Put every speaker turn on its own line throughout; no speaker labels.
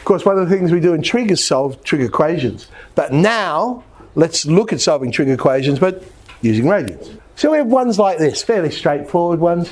course, one of the things we do in trig is solve trig equations. But now, let's look at solving trig equations, but using radians. So we have ones like this, fairly straightforward ones.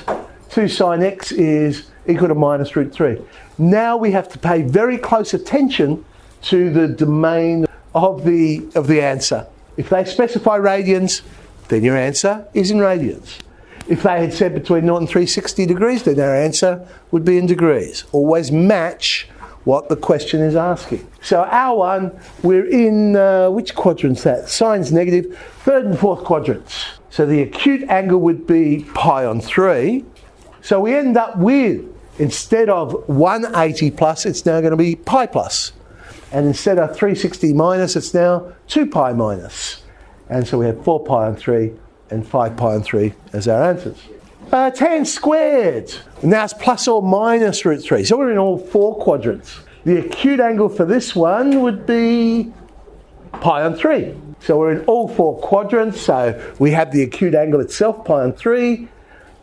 2 sine x is equal to minus root 3. Now we have to pay very close attention to the domain of the answer. If they specify radians, then your answer is in radians. If they had said between 0 and 360 degrees, then our answer would be in degrees. Always match what the question is asking. So our one, we're in, which quadrant's that? Sine's negative, 3rd and 4th quadrants. So the acute angle would be pi on 3. So we end up with, instead of 180 plus, it's now going to be pi plus. And instead of 360 minus, it's now 2 pi minus. And so we have 4 pi on 3 and 5 pi on 3 as our answers. Tan squared. Now it's plus or minus root 3. So we're in all 4 quadrants. The acute angle for this one would be pi on 3. So we're in all 4 quadrants. So we have the acute angle itself, pi on 3.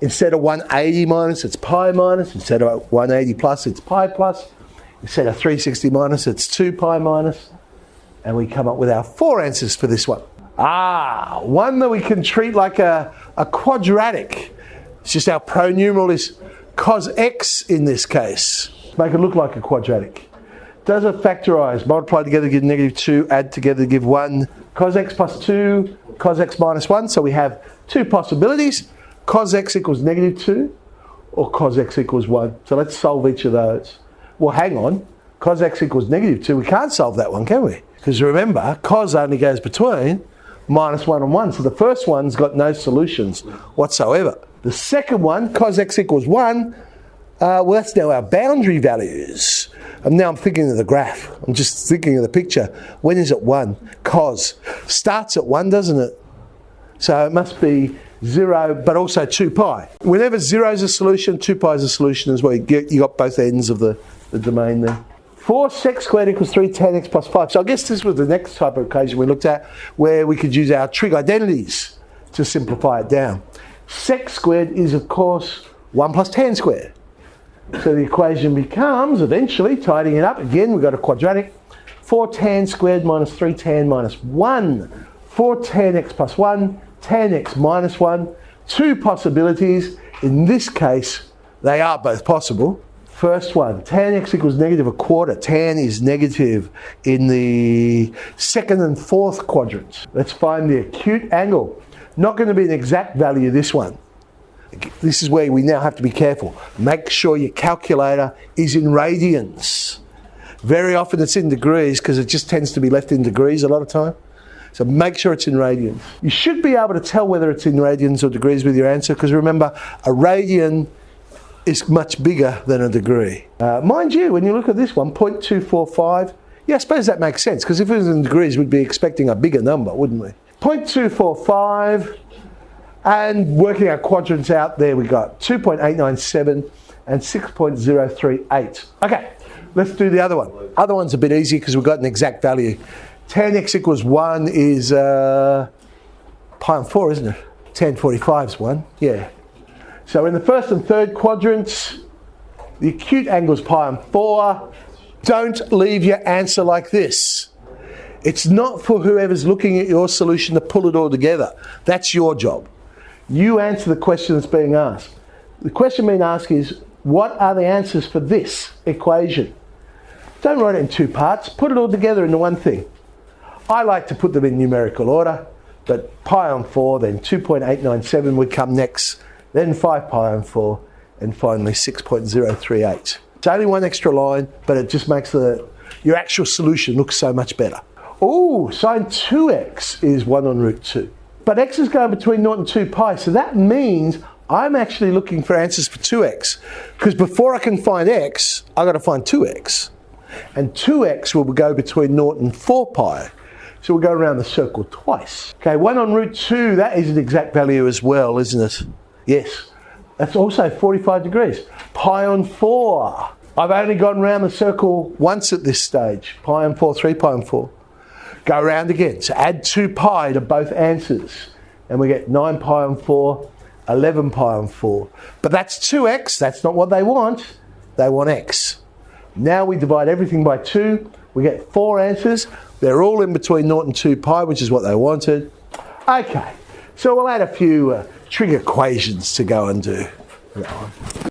Instead of 180 minus, it's pi minus. Instead of 180 plus, it's pi plus. Instead of 360 minus, it's 2 pi minus. And we come up with our 4 answers for this one. One that we can treat like a quadratic. It's just our pronumeral is cos x in this case. Make it look like a quadratic. Does it factorise? Multiply together to give negative 2, add together to give 1. Cos x plus 2, cos x minus 1. So we have 2 possibilities. Cos x equals negative 2 or cos x equals 1. So let's solve each of those. Well, hang on. Cos x equals negative 2. We can't solve that one, can we? Because remember, cos only goes between minus 1 and 1. So the first one's got no solutions whatsoever. The second one, cos x equals 1, well, that's now our boundary values. And now I'm thinking of the graph. I'm just thinking of the picture. When is it 1? Cos starts at 1, doesn't it? So it must be 0, but also 2 pi. Whenever 0 is a solution, 2 pi is a solution as well. You got both ends of the domain there. 4 sec squared equals 3 tan x plus 5. So I guess this was the next type of equation we looked at, where we could use our trig identities to simplify it down. Sec squared is, of course, 1 plus tan squared. So the equation becomes, eventually, tidying it up, again, we've got a quadratic. 4 tan squared minus 3 tan minus 1. 4 tan x plus 1, tan x minus 1. 2 possibilities. In this case, they are both possible. First one, tan x equals negative 1/4. Tan is negative in the 2nd and 4th quadrants. Let's find the acute angle. Not going to be an exact value, this one. This is where we now have to be careful. Make sure your calculator is in radians. Very often it's in degrees because it just tends to be left in degrees a lot of time. So make sure it's in radians. You should be able to tell whether it's in radians or degrees with your answer, because remember, a radian is much bigger than a degree. Mind you, when you look at this one, 0.245, yeah, I suppose that makes sense, because if it was in degrees, we'd be expecting a bigger number, wouldn't we? 0.245, and working our quadrants out, there we got 2.897 and 6.038. Okay, let's do the other one. Other one's a bit easier because we've got an exact value. Tan x equals 1 is pi on 4, isn't it? Tan 45 is 1, yeah. So in the 1st and 3rd quadrants, the acute angle is pi on 4. Don't leave your answer like this. It's not for whoever's looking at your solution to pull it all together. That's your job. You answer the question that's being asked. The question being asked is, what are the answers for this equation? Don't write it in 2 parts. Put it all together into one thing. I like to put them in numerical order, but pi on 4, then 2.897 would come next, then 5 pi on 4, and finally 6.038. It's only one extra line, but it just makes your actual solution look so much better. Oh, sine 2x is 1 on root 2. But x is going between 0 and 2 pi, so that means I'm actually looking for answers for 2x. Because before I can find x, I've got to find 2x. And 2x will go between 0 and 4 pi. So we'll go around the circle twice. Okay, 1 on root 2, that is an exact value as well, isn't it? Yes. That's also 45 degrees. Pi on 4. I've only gone around the circle once at this stage. Pi on 4, 3 pi on 4. Go around again. So add 2 pi to both answers. And we get 9 pi on 4, 11 pi on 4. But that's 2x. That's not what they want. They want x. Now we divide everything by 2. We get 4 answers. They're all in between 0 and 2 pi, which is what they wanted. Okay, so we'll add a few trig equations to go and do.